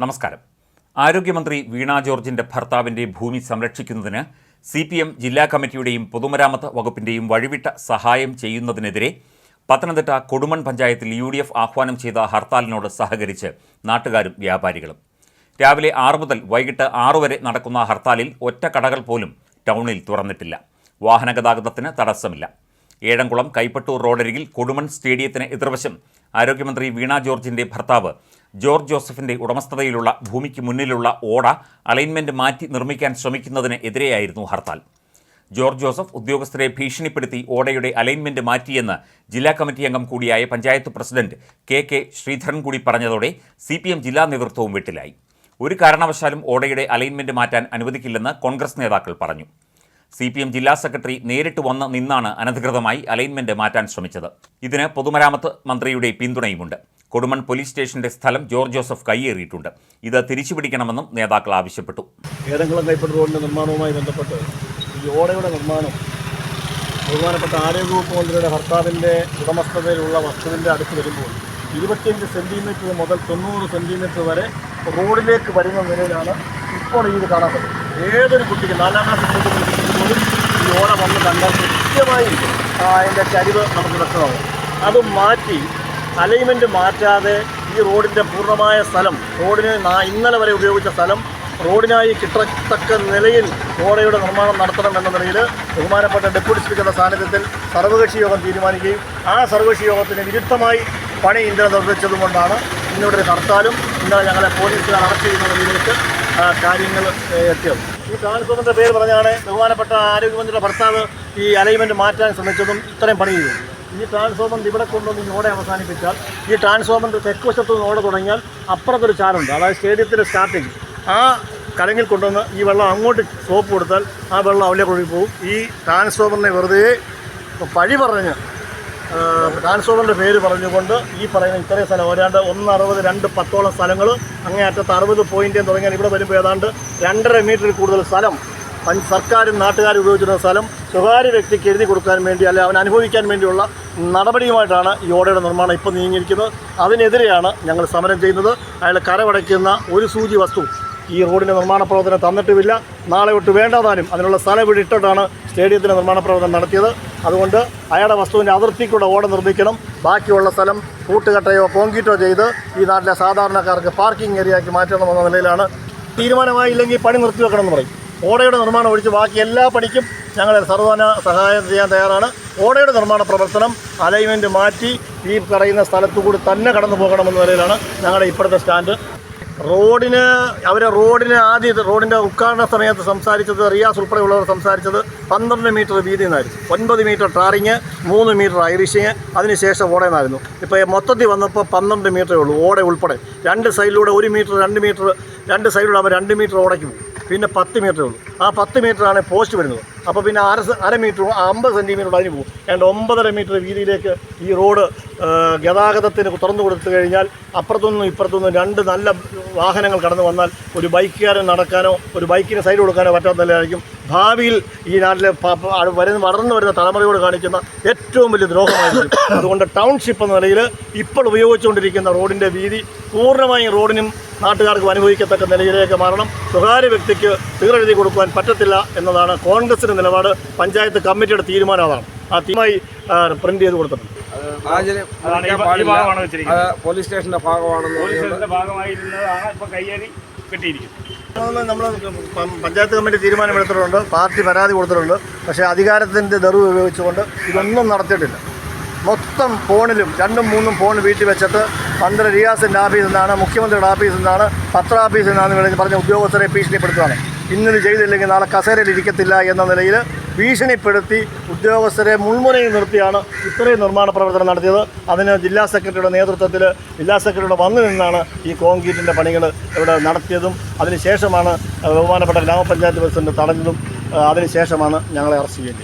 നമസ്കാരം. ആരോഗ്യമന്ത്രി വീണ ജോർജിന്റെ ഭർത്താവിന്റെ ഭൂമി സംരക്ഷിക്കുന്നതിന് CPM ജില്ലാ കമ്മിറ്റിയുടെയും പൊതുമരാമത്ത് വകുപ്പിന്റെയും വഴിവിട്ട സഹായം ചെയ്യുന്നതിനെതിരെ പത്തനംതിട്ട കൊടുമൺ പഞ്ചായത്തിൽ UDF ആഹ്വാനം ചെയ്ത ഹർത്താലിനോട് സഹകരിച്ച് നാട്ടുകാരും വ്യാപാരികളും. രാവിലെ 6 മുതൽ വൈകിട്ട് 6 വരെ നടക്കുന്ന ഹർത്താലിൽ ഒറ്റ കടകൾ പോലും ടൗണിൽ തുറന്നിട്ടില്ല. വാഹനഗതാഗതത്തിന് തടസ്സമില്ല. ഏഴംകുളം കൈപ്പട്ടൂർ റോഡരികിൽ കൊടുമൺ സ്റ്റേഡിയത്തിന് എതിർവശം ആരോഗ്യമന്ത്രി വീണ ജോർജിന്റെ ഭർത്താവ് ജോർജ് ജോസഫിന്റെ ഉടമസ്ഥതയിലുള്ള ഭൂമിക്ക് മുന്നിലുള്ള ഓട അലൈൻമെന്റ് മാറ്റി നിർമ്മിക്കാൻ ശ്രമിക്കുന്നതിന് എതിരെയായിരുന്നു ഹർത്താൽ. ജോർജ് ജോസഫ് ഉദ്യോഗസ്ഥരെ ഭീഷണിപ്പെടുത്തി ഓടയുടെ അലൈൻമെന്റ് മാറ്റിയെന്ന് ജില്ലാ കമ്മിറ്റി അംഗം കൂടിയായ പഞ്ചായത്ത് പ്രസിഡന്റ് KK ശ്രീധരൻ കൂടി പറഞ്ഞതോടെ CPM ജില്ലാ നേതൃത്വവും വെട്ടിലായി. ഒരു കാരണവശാലും ഓടയുടെ അലൈൻമെന്റ് മാറ്റാൻ അനുവദിക്കില്ലെന്ന് കോൺഗ്രസ് നേതാക്കൾ പറഞ്ഞു. CPM ജില്ലാ സെക്രട്ടറി നേരിട്ട് വന്ന് നിന്നാണ് അനധികൃതമായി അലൈൻമെന്റ് മാറ്റാൻ ശ്രമിച്ചത്. ഇതിന് പൊതുമരാമത്ത് മന്ത്രിയുടെ പിന്തുണയുമുണ്ട്. കൊടുമൺ പോലീസ് സ്റ്റേഷന്റെ സ്ഥലം ജോർജ് ജോസഫ് കൈയേറിയിട്ടുണ്ട്. ഇത് തിരിച്ചുപിടിക്കണമെന്നും നേതാക്കൾ ആവശ്യപ്പെട്ടു. ഏഴംകുളം കൈപ്പട്ടൂർ റോഡിന്റെ നിർമ്മാണവുമായി ബന്ധപ്പെട്ട് ഈ ഓടയുടെ നിർമ്മാണം ബഹുമാനപ്പെട്ട ആരോഗ്യവകുപ്പ് മന്ത്രിയുടെ ഭർത്താവിൻ്റെ ഉടമസ്ഥതയിലുള്ള വസ്തുവിൻ്റെ അടുത്ത് വരുമ്പോൾ 25 സെൻറ്റിമീറ്റർ മുതൽ 90 സെൻറ്റിമീറ്റർ വരെ റോഡിലേക്ക് വരുന്ന നിലയിലാണ് ഇപ്പോൾ ഇത് കാണാൻ പറ്റുന്നത്. ഏതൊരു കുട്ടിക്ക് 4ാം ക്ലാസ്സിൽ കുട്ടിക്ക് പോലും ഈ ഓട വന്ന് കണ്ടാൽ കൃത്യമായി അതിൻ്റെ ചരിവ് നമുക്ക് വ്യക്തമാകും. അത് മാറ്റി അലൈൻമെൻറ്റ് മാറ്റാതെ ഈ റോഡിൻ്റെ പൂർണ്ണമായ സ്ഥലം, റോഡിന് ഇന്നലെ വരെ ഉപയോഗിച്ച സ്ഥലം റോഡിനായി കിട്ടത്തക്ക നിലയിൽ ഓടയുടെ നിർമ്മാണം നടത്തണം എന്ന നിലയിൽ ബഹുമാനപ്പെട്ട ഡെപ്യൂട്ടി സ്പീക്കറുടെ സാന്നിധ്യത്തിൽ സർവകക്ഷി യോഗം തീരുമാനിക്കുകയും ആ സർവകക്ഷി യോഗത്തിന് വിരുദ്ധമായി പണി ഇന്നലെ നിർദ്ദേശിച്ചതുകൊണ്ടാണ് ഇന്നിവിടെ ഹർത്താലും ഇന്നലെ ഞങ്ങളെ പോലീസുകാർ അറസ്റ്റ് ചെയ്യുന്ന നിലയിലേക്ക് കാര്യങ്ങൾ എത്തിയത്. ഈ ട്രാൻസ്ഫോമറിൻ്റെ പേര് പറഞ്ഞാണ് ബഹുമാനപ്പെട്ട ആരോഗ്യമന്ത്രിയുടെ ഭർത്താവ് ഈ അലൈൻമെൻറ്റ് മാറ്റാൻ ശ്രമിച്ചതും ഇത്രയും പണി ചെയ്തു. ഈ ട്രാൻസ്ഫോമർ ഇവിടെ കൊണ്ടുവന്ന് ഈ ഓട അവസാനിപ്പിച്ചാൽ ഈ ട്രാൻസ്ഫോമറിൻ്റെ തെക്കുവശത്തു നിന്ന് ഓട തുടങ്ങിയാൽ അപ്പുറത്തൊരു ചാലുണ്ട്, അതായത് സ്റ്റേഡിയത്തിൻ്റെ സ്റ്റാർട്ടിങ്. ആ കലങ്ങിൽ കൊണ്ടുവന്ന് ഈ വെള്ളം അങ്ങോട്ട് സോപ്പ് കൊടുത്താൽ ആ വെള്ളം അവിടേക്ക് ഒഴുകി പോകും. ഈ ട്രാൻസ്ഫോമറിനെ വെറുതെ പഴി പറഞ്ഞ് ട്രാൻസ്ഫോമറിൻ്റെ പേര് പറഞ്ഞുകൊണ്ട് ഈ പറയുന്ന ഇത്രയും സ്ഥലം ഏതാണ്ട് 1.60 2 സ്ഥലങ്ങൾ അങ്ങേയറ്റത്ത് 60 പോയിൻ്റ് തുടങ്ങിയാൽ ഇവിടെ വരുമ്പോൾ ഏതാണ്ട് 2.5 മീറ്ററിൽ കൂടുതൽ സ്ഥലം സർക്കാരും നാട്ടുകാരും ഉപയോഗിച്ചിരുന്ന സ്ഥലം സ്വകാര്യ വ്യക്തിക്ക് എഴുതി കൊടുക്കാൻ വേണ്ടി അല്ലെ അവൻ അനുഭവിക്കാൻ വേണ്ടിയുള്ള നടപടിയുമായിട്ടാണ് ഈ ഓടയുടെ നിർമ്മാണം ഇപ്പോൾ നീങ്ങിയിരിക്കുന്നത്. അതിനെതിരെയാണ് ഞങ്ങൾ സമരം ചെയ്യുന്നത്. അയാൾ കരമടയ്ക്കുന്ന ഒരു സൂചി വസ്തു ഈ റോഡിൻ്റെ നിർമ്മാണ പ്രവർത്തനം തന്നിട്ടുമില്ല. നാളെ തൊട്ട് വേണ്ടാതാനും അതിനുള്ള സ്ഥലം ഇവിടെ ഇട്ടിട്ടാണ് സ്റ്റേഡിയത്തിൻ്റെ നിർമ്മാണ പ്രവർത്തനം നടത്തിയത്. അതുകൊണ്ട് അയാളുടെ വസ്തുവിൻ്റെ അതിർത്തിക്കൂടെ ഓട നിർമ്മിക്കണം. ബാക്കിയുള്ള സ്ഥലം കൂട്ടുകെട്ടയോ കോൺക്രീറ്റോ ചെയ്ത് ഈ നാട്ടിലെ സാധാരണക്കാർക്ക് പാർക്കിംഗ് ഏരിയയാക്കി മാറ്റണമെന്ന നിലയിലാണ്. തീരുമാനമായില്ലെങ്കിൽ പണി നിർത്തിവെക്കണമെന്ന് പറയും. ഓടയുടെ നിർമ്മാണം ഒഴിച്ച് ബാക്കി എല്ലാ പണിക്കും ഞങ്ങൾ സർവ്വന സഹായം ചെയ്യാൻ തയ്യാറാണ്. ഓടയുടെ നിർമ്മാണ പ്രവർത്തനം അലൈൻമെൻറ്റ് മാറ്റി ഈ പറയുന്ന സ്ഥലത്തുകൂടി തന്നെ കടന്നു പോകണമെന്ന നിലയിലാണ് ഞങ്ങളുടെ ഇപ്പോഴത്തെ സ്റ്റാൻഡ്. റോഡിന് റോഡിൻ്റെ ഉദ്ഘാടന സമയത്ത് സംസാരിച്ചത് റിയാസ് ഉൾപ്പെടെയുള്ളവർ സംസാരിച്ചത് 12 മീറ്റർ വീതി എന്നായിരുന്നു. 9 മീറ്റർ ടാറിങ്, 3 മീറ്റർ ഐറിഷിങ്, അതിനുശേഷം ഓട എന്നായിരുന്നു. ഇപ്പോൾ മൊത്തത്തിൽ വന്നപ്പോൾ 12 മീറ്ററേ ഉള്ളൂ ഓട ഉൾപ്പെടെ. 2 സൈഡിലൂടെ 1 മീറ്റർ 2 മീറ്റർ 2 സൈഡിലൂടെ ആകുമ്പോൾ 2 മീറ്റർ ഓടയ്ക്ക് പോകും. പിന്നെ 10 മീറ്ററേ ഉള്ളൂ. ആ 10 മീറ്ററാണ് പോസ്റ്റ് വരുന്നത്. അപ്പോൾ പിന്നെ അര മീറ്ററും 50 സെൻറ്റിമീറ്റർ അതിന് പോകും. 9.5 മീറ്റർ വീതിയിലേക്ക് ഈ റോഡ് ഗതാഗതത്തിന് തുറന്നു കൊടുത്തു കഴിഞ്ഞാൽ അപ്പുറത്തുനിന്നും ഇപ്പുറത്തുനിന്നും 2 നല്ല വാഹനങ്ങൾ കടന്നു വന്നാൽ ഒരു ബൈക്കുകാരൻ നടക്കാനോ ഒരു ബൈക്കിന് സൈഡ് കൊടുക്കാനോ പറ്റാത്ത നിലയായിരിക്കും. ഭാവിയിൽ ഈ നാട്ടിലെ വളർന്നു വരുന്ന തലമുറയോട് കാണിക്കുന്ന ഏറ്റവും വലിയ ദ്രോഹമായിരിക്കും. അതുകൊണ്ട് ടൗൺഷിപ്പ് എന്ന നിലയിൽ ഇപ്പോൾ ഉപയോഗിച്ചുകൊണ്ടിരിക്കുന്ന റോഡിൻ്റെ വീതി പൂർണ്ണമായും റോഡിനും നാട്ടുകാർക്കും അനുഭവിക്കത്തക്ക നിലയിലേക്ക് മാറണം. സ്വകാര്യ വ്യക്തിക്ക് തീരെഴുതി കൊടുക്കുവാൻ പറ്റത്തില്ല എന്നതാണ് കോൺഗ്രസിൻ്റെ നിലപാട്. പഞ്ചായത്ത് കമ്മിറ്റിയുടെ തീരുമാനം അതാണ്. ആ തീരുമായി പ്രിന്റ് ചെയ്ത് കൊടുത്തിട്ടുണ്ട്. പോലീസ് സ്റ്റേഷന്റെ ഭാഗമാണെന്ന് നമ്മൾ പഞ്ചായത്ത് കമ്മിറ്റി തീരുമാനമെടുത്തിട്ടുണ്ട്, പാർട്ടി പരാതി കൊടുത്തിട്ടുണ്ട്. പക്ഷേ അധികാരത്തിൻ്റെ ദർവ് ഉപയോഗിച്ചുകൊണ്ട് ഇതൊന്നും നടത്തിയിട്ടില്ല. മൊത്തം ഫോണിലും 2ഉം 3ഉം ഫോൺ വീട്ടിൽ വെച്ചിട്ട് മന്ത്രി റിയാസിൻ്റെ ഓഫീസിൽ നിന്നാണ്, മുഖ്യമന്ത്രിയുടെ ഓഫീസിൽ നിന്നാണ്, പത്രാഫീസിൽ നിന്നാണ് പറഞ്ഞ ഉദ്യോഗസ്ഥരെ ഭീഷണിപ്പെടുത്തുകയാണ്. ഇന്നിത് ചെയ്തില്ലെങ്കിൽ നാളെ കസേരയിൽ ഇരിക്കത്തില്ല എന്ന നിലയിൽ ഭീഷണിപ്പെടുത്തി ഉദ്യോഗസ്ഥരെ മുൾമുനയിൽ നിർത്തിയാണ് ഇത്രയും നിർമ്മാണ പ്രവർത്തനം നടത്തിയത്. അതിന് ജില്ലാ സെക്രട്ടറിയുടെ നേതൃത്വത്തിൽ ജില്ലാ സെക്രട്ടറിയുടെ വന്നു നിന്നാണ് ഈ കോൺക്രീറ്റിൻ്റെ പണികൾ ഇവിടെ നടത്തിയതും. അതിനുശേഷമാണ് ബഹുമാനപ്പെട്ട ഗ്രാമപഞ്ചായത്ത് പ്രസിഡന്റ് തടഞ്ഞതും. അതിനുശേഷമാണ് ഞങ്ങളെ അറസ്റ്റ് ചെയ്യേണ്ടത്.